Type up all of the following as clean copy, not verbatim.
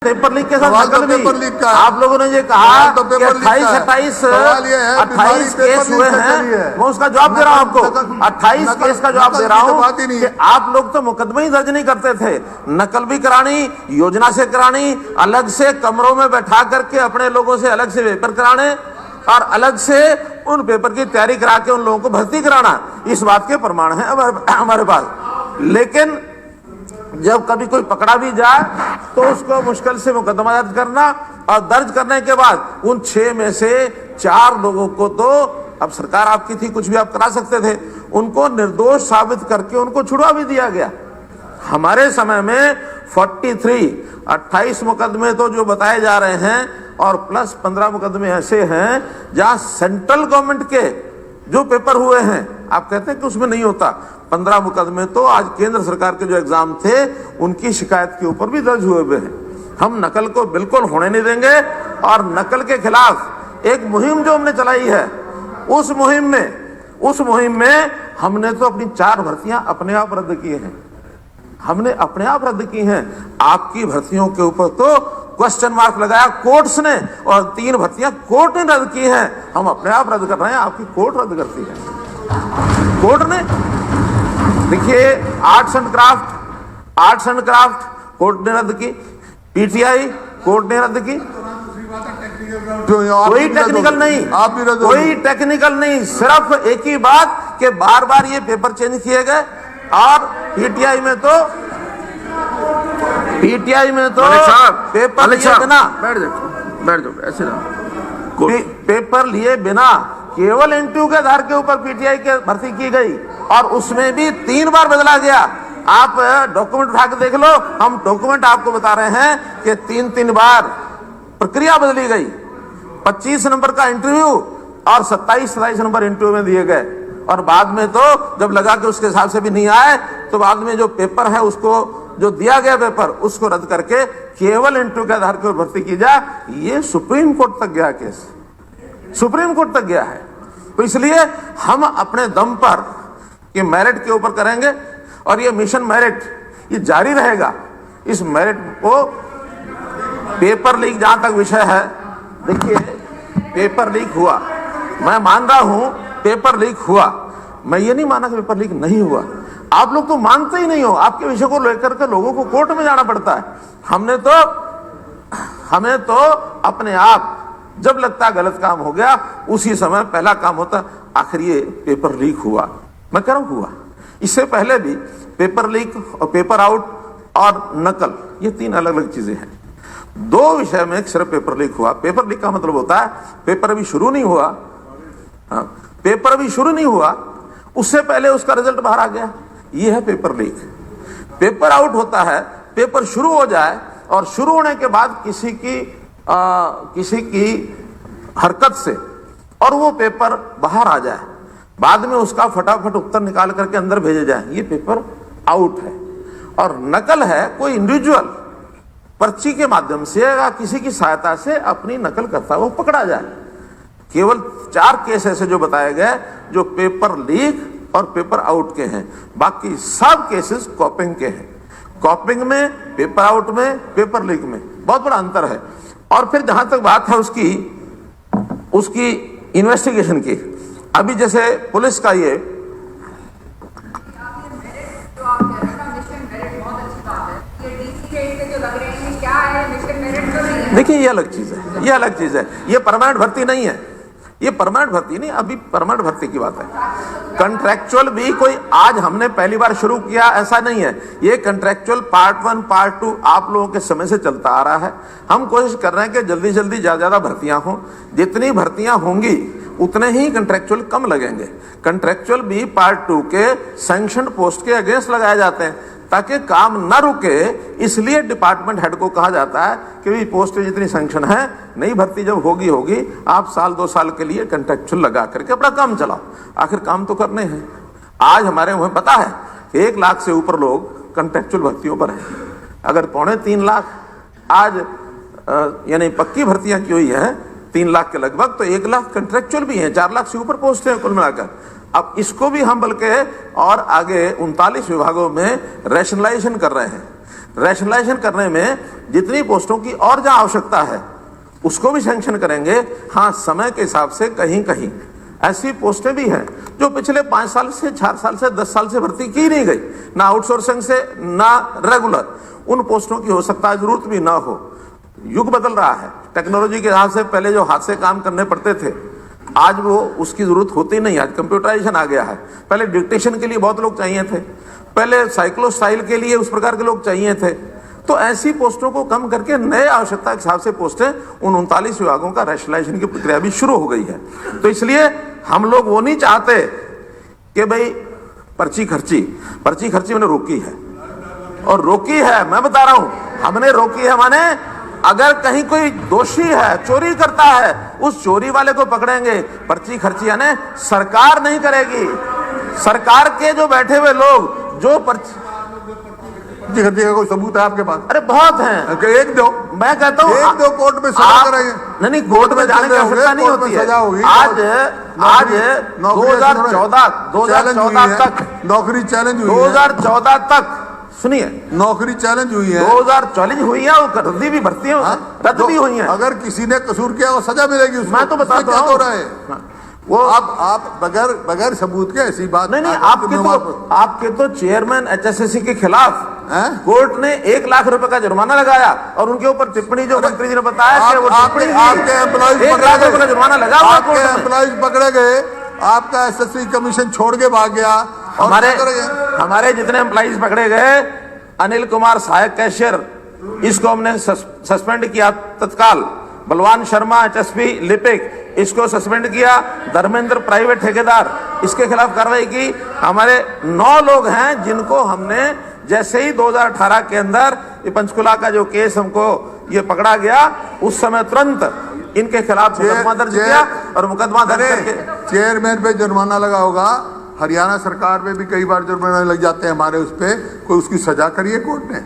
Paper leak के साथ नकल भी आप लोगों ने ये कहा कि 28 केस हुए हैं। मैं उसका जवाब दे रहा हूं आपको, 28 केस का जवाब दे रहा हूं कि आप लोग तो मुकदमे ही दर्ज नहीं करते थे। नकल भी करानी, योजना से करानी, अलग से कमरों में बैठा करके अपने लोगों से अलग से पेपर कराने और अलग से उन पेपर की तैयारी करा के उन लोगों को भर्ती कराना, इस बात के प्रमाण है हमारे पास। लेकिन जब कभी कोई पकड़ा भी जाए तो उसको मुश्किल से मुकदमा दर्ज करना और दर्ज करने के बाद उन 6 में से 4 लोगों को तो, अब सरकार आपकी थी, कुछ भी आप करा सकते थे, उनको निर्दोष साबित करके उनको छुड़वा भी दिया गया। हमारे समय में 28 मुकदमे तो जो बताए जा रहे हैं और प्लस 15 मुकदमे ऐसे हैं जहां सेंट्रल गवर्नमेंट के जो पेपर हुए हैं, आप कहते हैं कि उसमें नहीं होता। 15 मुकदमे तो आज केंद्र सरकार के जो एग्जाम थे उनकी शिकायत के ऊपर भी दर्ज हुए हैं। हम नकल को बिल्कुल होने नहीं देंगे और नकल के खिलाफ एक मुहिम जो हमने चलाई है, उस मुहिम में हमने तो अपनी 4 भर्तियां अपने आप रद्द की हैं। हमने अपने आप रद्द की हैं। आपकी भर्तियों के ऊपर तो क्वेश्चन मार्क लगाया कोर्ट्स ने और 3 भर्तियां कोर्ट ने रद्द की हैं। हम अपने आप रद्द कर रहे हैं, आपकी कोर्ट रद्द करती है। कोर्ट ने, देखिए, आर्ट्स एंड क्राफ्ट कोर्ट ने रद्द की, पीटीआई कोर्ट ने रद्द की। कोई टेक्निकल नहीं, सिर्फ एक ही बात कि बार बार ये पेपर चेंज किए गए और पीटीआई में तो पेपर लिए बिना, बैठ जाओ ऐसे ना, पेपर लिए बिना केवल इंटरव्यू के आधार के ऊपर पीटीआई के भर्ती की गई और उसमें भी 3 बार बदला गया। आप डॉक्यूमेंट उठा के देख लो, हम डॉक्यूमेंट आपको बता रहे हैं कि 3 बार प्रक्रिया बदली गई। 25 नंबर का इंटरव्यू और 27 नंबर इंटरव्यू में दिए गए और बाद में तो जब लगा कि उसके हिसाब से भी नहीं आए तो बाद में जो पेपर है उसको, जो दिया गया पेपर, उसको रद्द करके केवल इंटरव्यू के आधार पर भर्ती की जाए। ये सुप्रीम कोर्ट तक गया केस, सुप्रीम कोर्ट तक गया है। तो इसलिए हम अपने दम पर ये मेरिट के ऊपर करेंगे और ये मिशन मेरिट ये जारी रहेगा। इस मेरिट को, पेपर लीक जहां तक विषय है, देखिए पेपर लीक हुआ, मैं मान रहा हूं पेपर लीक हुआ, मैं ये नहीं माना कि पेपर लीक नहीं हुआ। आप लोग तो मानते ही नहीं हो, आपके विषय को लेकर के लोगों को कोर्ट में जाना पड़ता है। हमें तो अपने आप जब लगता है गलत काम हो गया उसी समय पहला काम होता आखिर ये पेपर लीक हुआ। मैं कह रहा हूं हुआ, इससे पहले भी पेपर लीक और पेपर आउट और नकल, ये 3 अलग अलग चीजें हैं। 2 विषय में सिर्फ पेपर लीक हुआ। पेपर लीक का मतलब होता है पेपर अभी शुरू नहीं हुआ, पेपर अभी शुरू नहीं हुआ, उससे पहले उसका रिजल्ट बाहर आ गया, ये है पेपर लीक। पेपर आउट होता है पेपर शुरू हो जाए और शुरू होने के बाद किसी की हरकत से और वो पेपर बाहर आ जाए, बाद में उसका फटाफट उत्तर निकाल करके अंदर भेजे जाए, ये पेपर आउट है। और नकल है कोई इंडिविजुअल पर्ची के माध्यम से या किसी की सहायता से अपनी नकल करता है, वो पकड़ा जाए। केवल 4 केस ऐसे जो बताए गए जो पेपर लीक और पेपर आउट के हैं, बाकी सब केसेस कॉपिंग के हैं। कॉपिंग में, पेपर आउट में, पेपर लीक में बहुत बड़ा अंतर है। और फिर जहां तक बात है उसकी इन्वेस्टिगेशन की, अभी जैसे पुलिस का ये देखिए, ये अलग चीज है, ये परमानेंट भर्ती नहीं है, ये परमानेंट भर्ती नहीं, अभी परमानेंट भर्ती की बात है। कंट्रैक्चुअल भी कोई आज हमने पहली बार शुरू किया ऐसा नहीं है, ये कंट्रैक्चुअल पार्ट 1 पार्ट 2 आप लोगों के समय से चलता आ रहा है। हम कोशिश कर रहे हैं कि जल्दी जल्दी ज्यादा भर्तियां हों, जितनी भर्तियां होंगी उतने ही कंट्रैक्चुअल कम लगेंगे। कंट्रैक्चुअल भी पार्ट 2 के सैंक्शनड पोस्ट के अगेंस्ट लगाए जाते हैं ताकि काम न रुके, इसलिए डिपार्टमेंट हेड को कहा जाता है कि भाई पोस्ट जितनी सैंक्शन है, नई भर्ती जब होगी आप 1-2 साल के लिए कंट्रैक्चुअल लगा करके अपना काम चलाओ, आखिर काम तो करने हैं। आज हमारे मुझे पता है 1 लाख से ऊपर लोग कंट्रैक्चुअल भर्तियों पर हैं। अगर 2.25 लाख आज यानी पक्की भर्तियां की हुई है 3 लाख के लगभग, तो 1 लाख कंट्रैक्चुअल भी हैं, 4 लाख से ऊपर पोस्ट हैं कुल मिलाकर। अब इसको भी हम बल्कि और आगे 39 विभागों में रैशनलाइजेशन कर रहे हैं। रैशनलाइजेशन करने में जितनी पोस्टों की और जहां आवश्यकता है उसको भी सैंक्शन करेंगे। हाँ, समय के हिसाब से कहीं कहीं ऐसी पोस्टें भी हैं जो पिछले 5 साल से, 4 साल से, 10 साल से भर्ती की नहीं गई, ना आउटसोर्सिंग से ना रेगुलर। उन पोस्टों की हो सकता है जरूरत भी ना हो। युग बदल रहा है, टेक्नोलॉजी के हिसाब से पहले जो हाथ से काम करने पड़ते थे आज वो उसकी जरूरत होती नहीं। आज कंप्यूटराइजेशन आ गया है। पहले डिक्टेशन के लिए बहुत लोग चाहिए थे, पहले साइक्लोस्टाइल के लिए उस प्रकार के लोग चाहिए थे। तो ऐसी पोस्टों को कम करके नए आवश्यकता के हिसाब से पोस्टें उन 39 विभागों का रैशनलाइजेशन की प्रक्रिया भी शुरू हो गई है। तो इसलिए हम लोग वो नहीं चाहते कि भाई पर्ची खर्ची मैंने रोकी है, और रोकी है, मैं बता रहा हूं हमने रोकी है। माने अगर कहीं कोई दोषी है, चोरी करता है, उस चोरी वाले को पकड़ेंगे। पर्ची खर्ची यानी सरकार नहीं करेगी। सरकार के जो बैठे हुए लोग जो पर्ची खर्ची का कोई सबूत है आपके पास? अरे बहुत हैं। एक दो, मैं कहता हूँ एक दो कोर्ट में सजा कराएंगे। नहीं, कोर्ट में जाने की आवश्यकता नहीं होती है। आज 2014 तक नौकरी चैलेंज हुई है। 2014 तक सुनिए, नौकरी चैलेंज हुई है। 2040 हुई है, वो रद्दी भी भर्ती रद्द भी हुई है। अगर किसी ने कसूर किया वो सजा मिलेगी उसको। मैं तो बताता हूं। हो रहा है वो आप बगैर सबूत के ऐसी बात नहीं। आपके तो चेयरमैन HSSC के खिलाफ कोर्ट ने 1 लाख रुपए का जुर्माना लगाया, और उनके ऊपर टिप्पणी जो मंत्री जी ने बताया कि वो आपके एम्प्लॉइज 1 लाख रुपए का जुर्माना लगा हुआ, आपके एम्प्लॉइज पकड़े गए, आपका SSC कमीशन छोड़ के भाग गया। हमारे जितने एम्प्लॉइज पकड़े गए, अनिल कुमार सहायक कैशियर, इसको हमने सस्पेंड किया तत्काल। बलवान शर्मा HSP लिपिक, इसको सस्पेंड किया। धर्मेंद्र प्राइवेट ठेकेदार, इसके खिलाफ कार्रवाई की। हमारे 9 लोग हैं जिनको हमने जैसे ही 2018 के अंदर ये पंचकुला का जो केस हमको ये पकड़ा गया, उस समय तुरंत इनके खिलाफ मुकदमा दर्ज किया, और मुकदमा दर्ज करके चेयरमैन पे जुर्माना लगा होगा। हरियाणा सरकार में भी कई बार जुर्माना लग जाते हैं हमारे उस पे। कोई उसकी सजा करिए कोर्ट ने,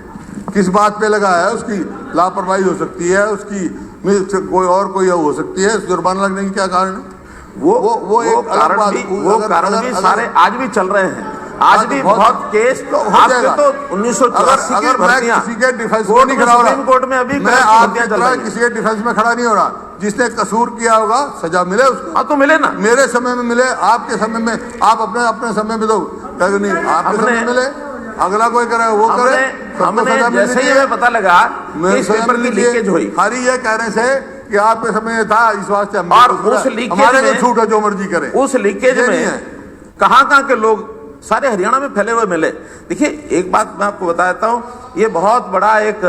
किस बात पे लगा है? उसकी लापरवाही हो सकती है, उसकी कोई हो सकती है। जुर्माना लगने की क्या कारण है? वो एक अलग बात। वो कारण भी सारे आज भी चल रहे हैं। आज भी बहुत केस तो आपके तो 1984 की भर्तियां किसी के डिफेंस में नहीं खड़ा हो रहा। कोर्ट में अभी मैं आपकी तरह किसी के डिफेंस में खड़ा नहीं हो रहा। जिसने कसूर किया होगा सजा मिले उसको। हाँ, तो मिले ना। मेरे समय में मिले, आपके समय में, आप अपने समय में दो नहीं, आपके समय में मिले, अगला कोई करे वो करे। हमने जैसे ही हमें पता लगा इस पेपर की लीकेज हुई, खाली ये कहने से कि आपके समय था, इस वास्ते और उस लीकेज में छूट है जो मर्जी करे। उस लीकेज में कहां के लोग सारे हरियाणा में फैले हुए मिले। देखिए, एक बात मैं आपको बता देता हूं, ये बहुत बड़ा एक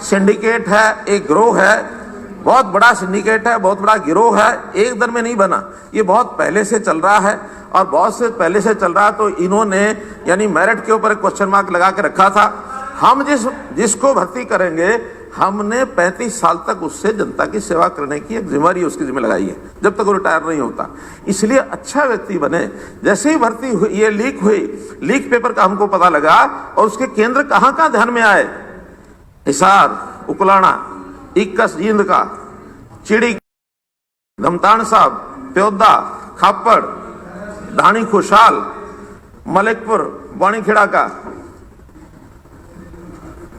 सिंडिकेट है, एक गिरोह है, बहुत बड़ा सिंडिकेट है, बहुत बड़ा गिरोह है। एक दिन में नहीं बना, ये बहुत पहले से चल रहा है, और बहुत से पहले से चल रहा। तो इन्होंने यानी मेरिट के ऊपर एक क्वेश्चन मार्क लगा के रखा था। हम जिसको भर्ती करेंगे, हमने 35 साल तक उससे जनता की सेवा करने की एक जिम्मेदारी उसकी जिम्मे लगाई है, जब तक वो रिटायर नहीं होता। इसलिए अच्छा व्यक्ति बने। जैसे ही भर्ती हुई, ये लीक हुई, लीक पेपर का हमको पता लगा, और उसके केंद्र कहां ध्यान में आए? हिसार, उकलाना, 21 जींद का, चिड़ी, धमतान साहब, प्योदा, खापड़, ढाणी खुशाल, मलिकपुर, बाणीखेड़ा का,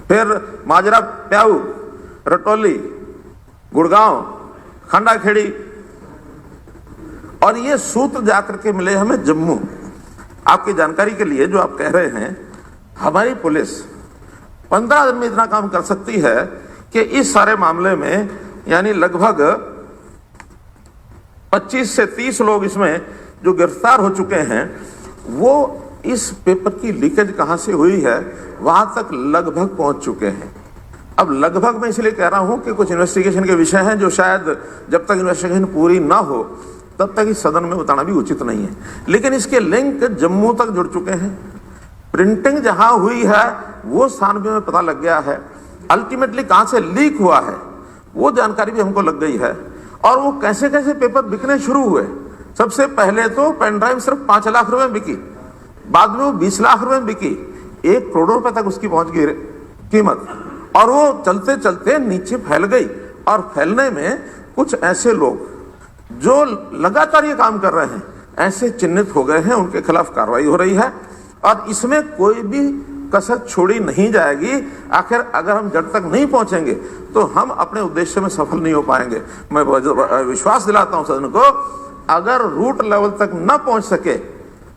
फिर माजरा प्याऊ, रटोली, गुड़गांव, खंडाखेड़ी, और ये सूत्र जाकर के मिले हमें जम्मू। आपकी जानकारी के लिए, जो आप कह रहे हैं, हमारी पुलिस 15 दिन में इतना काम कर सकती है कि इस सारे मामले में यानी लगभग 25 से 30 लोग इसमें जो गिरफ्तार हो चुके हैं, वो इस पेपर की लीकेज कहां से हुई है वहां तक लगभग पहुंच चुके हैं। अब लगभग मैं इसलिए कह रहा हूं कि कुछ इन्वेस्टिगेशन के विषय हैं जो शायद जब तक इन्वेस्टिगेशन पूरी ना हो तब तक इस सदन में बताना भी उचित नहीं है, लेकिन इसके लिंक जम्मू तक जुड़ चुके हैं। प्रिंटिंग जहां हुई है वो स्थान भी हमें पता लग गया है। अल्टीमेटली कहां से लीक हुआ है वो जानकारी भी हमको लग गई है, और वो कैसे कैसे पेपर बिकने शुरू हुए। सबसे पहले तो पेन ड्राइव सिर्फ 5 लाख रुपए में बिकी, बाद में वो 20 लाख रुपए में बिकी, 1 करोड़ रुपए तक उसकी पहुंच गई कीमत, और वो चलते चलते नीचे फैल गई। और फैलने में कुछ ऐसे लोग जो लगातार ये काम कर रहे हैं ऐसे चिन्हित हो गए हैं, उनके खिलाफ कार्रवाई हो रही है, और इसमें कोई भी कसर छोड़ी नहीं जाएगी। आखिर अगर हम जड़ तक नहीं पहुंचेंगे तो हम अपने उद्देश्य में सफल नहीं हो पाएंगे। मैं विश्वास दिलाता हूं सदन को, अगर रूट लेवल तक न पहुंच सके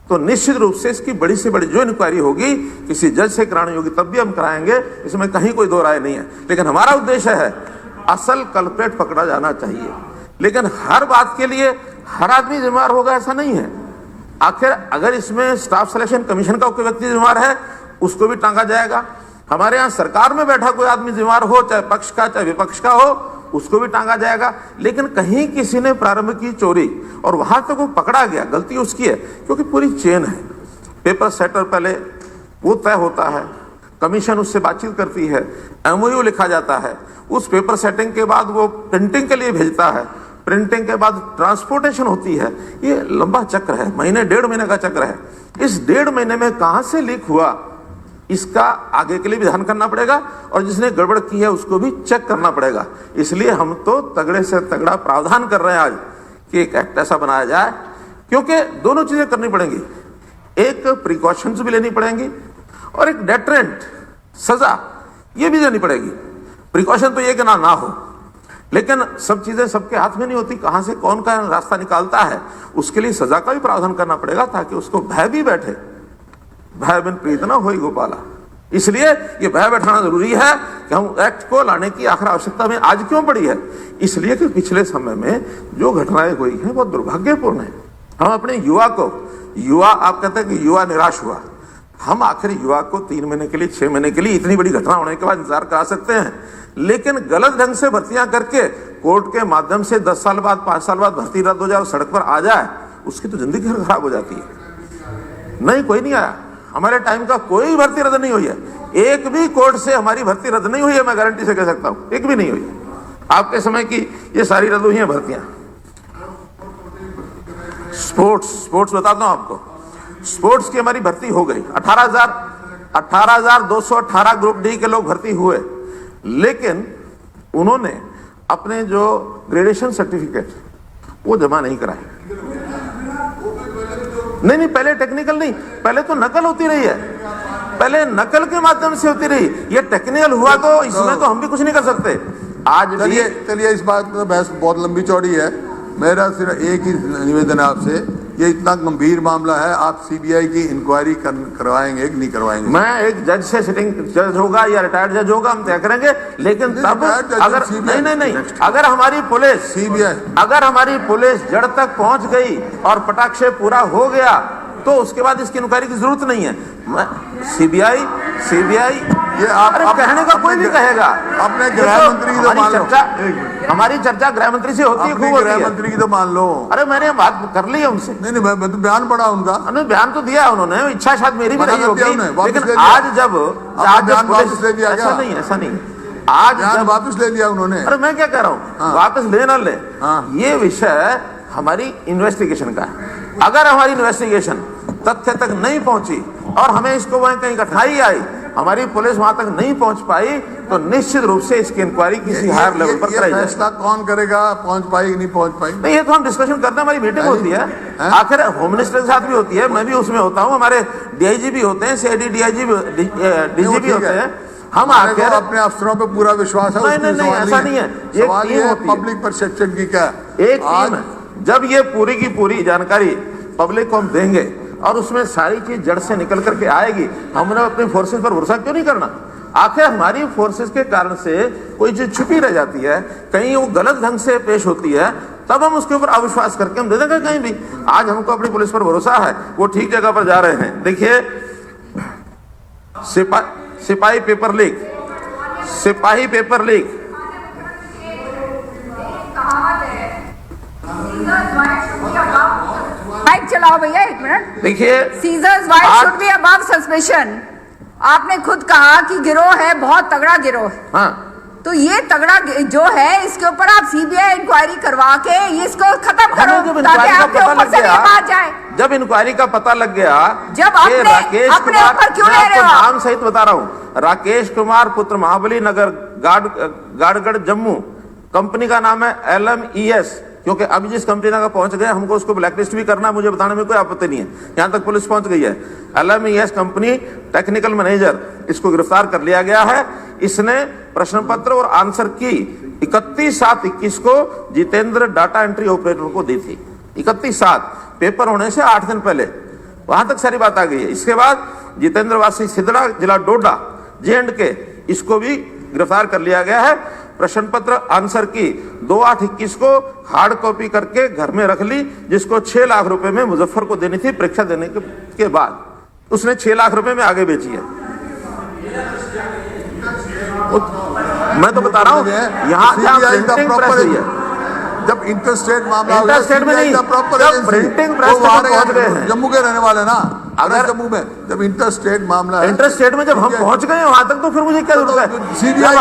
तो निश्चित रूप से इसकी बड़ी से बड़ी जो इंक्वायरी होगी किसी जज से करानी होगी, तब भी हम कराएंगे, इसमें कहीं कोई दो राय नहीं है। लेकिन हमारा उद्देश्य है असल कल्प्रेट पकड़ा जाना चाहिए। लेकिन हर बात के लिए हर आदमी जिम्मेदार होगा ऐसा नहीं है। आखिर अगर इसमें स्टाफ सिलेक्शन कमीशन का कोई व्यक्ति जिम्मेदार है उसको भी टांगा जाएगा। हमारे यहाँ सरकार में बैठा कोई आदमी जिम्मेदार हो, चाहे पक्ष का चाहे विपक्ष का हो, उसको भी टांगा जाएगा। लेकिन कहीं किसी ने प्रारंभ की चोरी और वहां तक वो पकड़ा गया, गलती उसकी है, क्योंकि पूरी चेन है। पेपर सेटर पहले वो तय होता है, कमीशन उससे बातचीत करती है, एमओयू लिखा जाता है, उस पेपर सेटिंग के बाद वो प्रिंटिंग के लिए भेजता है, प्रिंटिंग के बाद ट्रांसपोर्टेशन होती है। ये लंबा चक्र है, महीने 1.5 महीने का चक्र है। इस 1.5 महीने में कहां से लीक हुआ इसका आगे के लिए भी ध्यान करना पड़ेगा और जिसने गड़बड़ की है उसको भी चेक करना पड़ेगा। इसलिए हम तो तगड़े से तगड़ा प्रावधान कर रहे हैं आज कि एक एक्ट ऐसा बनाया जाए, क्योंकि दोनों चीजें करनी पड़ेंगी, एक प्रिकॉशंस भी लेनी पड़ेंगी और एक डेटरेंट सजा ये भी देनी पड़ेगी। प्रिकॉशन तो ये कि ना हो, लेकिन सब चीजें सबके हाथ में नहीं होती, कहां से कौन का रास्ता निकालता है, उसके लिए सजा का भी प्रावधान करना पड़ेगा ताकि उसको भय भी बैठे। भय बिन प्रीत न होई गोपाला। इसलिए ये भय बैठाना जरूरी है कि हम एक्ट को लाने की आखिर आवश्यकता में आज क्यों पड़ी है, इसलिए कि पिछले समय में जो घटनाएं हुई हैं बहुत दुर्भाग्यपूर्ण है। हम अपने युवा आप कहते हैं कि युवा निराश हुआ, हम आखिर युवा को 3 महीने के लिए 6 महीने के लिए इतनी बड़ी घटना होने के बाद इंतजार करा सकते हैं, लेकिन गलत ढंग से भर्तियां करके कोर्ट के माध्यम से 10 साल बाद 5 साल बाद भर्ती रद्द हो जाए और सड़क पर आ जाए, उसकी तो जिंदगी खराब हो जाती है। नहीं, कोई नहीं आया, हमारे टाइम का कोई भर्ती रद्द नहीं हुई है, एक भी कोर्ट से हमारी भर्ती रद्द नहीं हुई है, मैं गारंटी से कह सकता हूं, एक भी नहीं हुई है। आपके समय की ये सारी रद्द हुई है भर्तियां। स्पोर्ट्स बताता हूं आपको, स्पोर्ट्स की हमारी भर्ती हो गई, 18,218 ग्रुप डी के लोग भर्ती हुए, लेकिन उन्होंने अपने जो ग्रेजुएशन सर्टिफिकेट वो जमा नहीं कराए। नहीं, पहले टेक्निकल नहीं, पहले तो नकल होती रही है, पहले नकल के माध्यम से होती रही, ये टेक्निकल हुआ तो इसमें तो हम भी कुछ नहीं कर सकते। आज चलिए इस बात में बहस बहुत लंबी चौड़ी है। मेरा सिर्फ एक ही निवेदन है आपसे, ये इतना गंभीर मामला है, आप सीबीआई की इंक्वायरी करवाएंगे कि नहीं करवाएंगे? मैं एक जज से, सिटिंग जज होगा या रिटायर्ड जज होगा, हम तय करेंगे, लेकिन तब अगर नहीं, अगर हमारी पुलिस सीबीआई अगर हमारी पुलिस जड़ तक पहुंच गई और पटाक्षे पूरा हो गया तो उसके बाद इसकी इंक्वायरी की जरूरत नहीं है। सीबीआई ये आप कहने का कोई भी कहेगा, अपने गृह मंत्री की तो मान लो, हमारी चर्चा गृह मंत्री से होती है, गृह मंत्री की तो मान लो। अरे मैंने बात कर ली है उनसे। नहीं, मैं तो बयान पढ़ा उनका, बयान तो दिया उन्होंने, इच्छा शायद मेरी भी नहीं होगी, लेकिन आज जब वापस ले लिया, ऐसा नहीं आज वापस ले लिया उन्होंने। अरे मैं क्या कह रहा हूँ, वापस ले ना ले, ये विषय हमारी इन्वेस्टिगेशन का है। अगर हमारी इन्वेस्टिगेशन तथ्य तक नहीं पहुंची और हमें इसको वहीं कहीं कठिनाई आई, हमारी पुलिस वहां तक नहीं पहुंच पाई, तो निश्चित रूप से इसकी इंक्वायरी किसी हायर लेवल पर कराई जाए। फैसला कौन करेगा, पहुंच पाई कि नहीं पहुंच पाई? नहीं, ये तो हम डिस्कशन करते हैं, हमारी मीटिंग होती है, आखिर होम मिनिस्टर के साथ भी होती है, मैं भी उसमें होता हूँ, हमारे डीआईजी भी होते हैं, सीआईडी डीआईजी डीजी भी होते हैं। हम आखिर अपने अफसरों पे पूरा विश्वास है। नहीं, ऐसा नहीं है, सवाल ये पब्लिक परसेप्शन की क्या एक टीम है, जब ये पूरी की पूरी जानकारी पब्लिक को हम देंगे और उसमें सारी चीज जड़ से निकल करके आएगी, हमने अपनी फोर्सेस पर भरोसा क्यों नहीं करना? आखिर हमारी फोर्सेस के कारण से कोई चीज छुपी रह जाती है, कहीं वो गलत ढंग से पेश होती है, तब हम उसके ऊपर अविश्वास करके हम दे देंगे कहीं भी। आज हमको अपनी पुलिस पर भरोसा है, वो ठीक जगह पर जा रहे हैं। देखिए, सिपाही पेपर लीक माइक चलाओ भैया, 1 मिनट। देखिए, seizures wife should be above suspension. आपने खुद कहा कि गिरोह है, बहुत तगड़ा गिरोह है। हाँ, तो ये तगड़ा जो है, इसके ऊपर आप सीबीआई इंक्वायरी करवा के इसको खत्म करो, ताकि आपके ऊपर से ये बात जाए। जब इंक्वायरी का पता लग गया, जब अपने ऊपर क्यों ले रहे हो? नाम सहित बता रहा हूँ, राकेश कुमार पुत्र महाबली नगर, गाड़गढ़ जम्मू, कंपनी का नाम है LMES क्योंकि अभी जिस कंपनी का पहुंच गए, हमको उसको ब्लैकलिस्ट भी करना, मुझे बताने में कोई आपत्ति नहीं है, यहां तक पुलिस पहुंच गई है। LMES कंपनी टेक्निकल मैनेजर, इसको गिरफ्तार कर लिया गया है। इसने प्रश्न पत्र और आंसर की 31/7/21 को जितेंद्र डाटा एंट्री ऑपरेटर को दी थी। 31/7 पेपर होने से 8 दिन पहले, वहां तक सारी बात आ गई है। इसके बाद जितेंद्र वासी सिदड़ा, जिला डोडा, J&K, इसको भी गिरफ्तार कर लिया गया है। प्रश्न पत्र आंसर की 2/8/21 को हार्ड कॉपी करके घर में रख ली, जिसको 6 लाख रुपए में मुजफ्फर को देनी थी परीक्षा देने के बाद। उसने 6 लाख रुपए में आगे बेची है। मैं तो बता रहा हूं, यहाँ प्रिंटिंग प्रेस हुई है। जब इंटरस्टेट मामला हो इंटरस्टेट में नहीं, जब प्रिंटिंग प्रेस तक पहुंच गए हैं, जम्मू के रहने वाले ना, अगर जम्मू में जब इंटरस्टेट मामला है, इंटरस्टेट में जब हम पहुंच गए वहां तक, तो फिर मुझे क्या जरूरत है? सीबीआई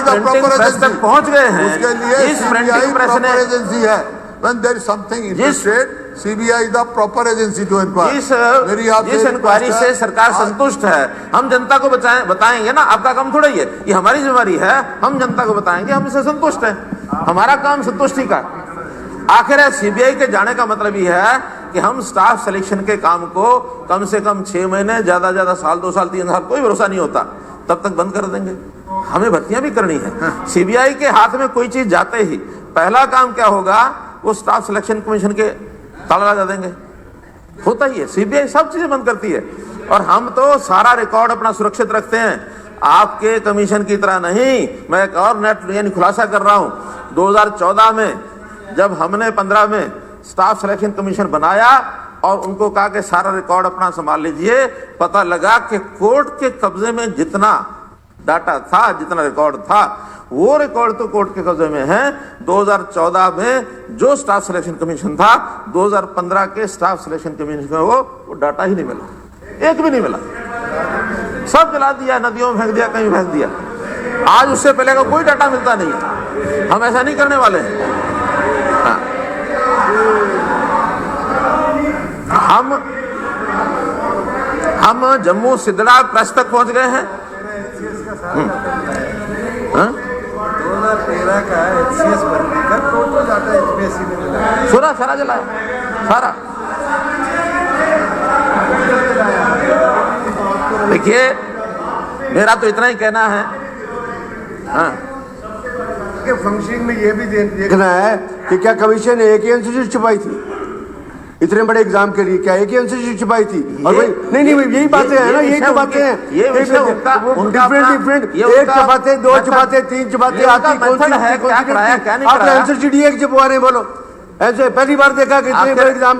प्रिंटिंग प्रेस तक पहुंच गए हैं, उसके लिए इस प्रिंटिंग प्रेस ने एजेंसी है। When there is something interstate, CBI is the proper agency to inquire. जिस इंक्वायरी से सरकार संतुष्ट है, हम जनता को बताएंगे ना, आपका काम थोड़ा ही है, ये हमारी जिम्मेवारी है, हम जनता को बताएंगे हम इससे संतुष्ट हैं, हमारा काम संतुष्टि का। आखिर CBI के जाने का मतलब ये है कि हम स्टाफ सिलेक्शन के काम को कम से कम 6 महीने, ज्यादा ज्यादा साल, 2 साल, 3 साल, कोई भरोसा नहीं होता, तब तक बंद कर देंगे। हमें भर्तियां भी करनी है। CBI के हाथ में कोई चीज जाते ही पहला काम क्या होगा, वो स्टाफ सिलेक्शन कमीशन के ताला लगा देंगे। होता ही है, CBI सब चीजें बंद करती है, और हम तो सारा रिकॉर्ड अपना सुरक्षित रखते हैं, आपके कमीशन की तरह नहीं। मैं एक और नेट यानी खुलासा कर रहा हूं, 2014 में जब हमने 15 में स्टाफ सिलेक्शन कमीशन बनाया और उनको कहा कि सारा रिकॉर्ड अपना संभाल लीजिए, पता लगा कि कोर्ट के कब्जे में जितना डाटा था, जितना रिकॉर्ड था, वो रिकॉर्ड तो कोर्ट के कब्जे में है। 2014 में जो स्टाफ सिलेक्शन कमीशन था, 2015 के स्टाफ सिलेक्शन कमीशन में वो डाटा ही नहीं मिला, एक भी नहीं मिला, सब जला दिया, नदियों में फेंक दिया, कहीं फेंक दिया। आज उससे पहले का कोई डाटा मिलता नहीं है। हम ऐसा नहीं करने वाले हैं। हाँ। हम जम्मू सिदड़ा प्रेस तक पहुंच गए हैं। 2013 का HCS भर्ती का टोटल डाटा HPSC ने मिला, सारा जलाया, सारा। देखिए, मेरा तो इतना ही कहना है। हाँ, फंक्शनिंग में ये भी देखना है कि क्या कमीशन ने एक ही इंस्टीट्यूट छुपाई थी इतने बड़े एग्जाम के लिए? क्या एक ही इंस्टीट्यूट छुपाई थी? और भाई नहीं यही बातें हैं ना, यही तो बातें हैं। डिफरेंट एक छुपाते, 2 छुपाते, 3 छुपाते, आती कौन सी है? आप एंसर शीट एक छुपवा रहे, बोलो ऐसे पहली बार देखा कि इतने बड़े एग्जाम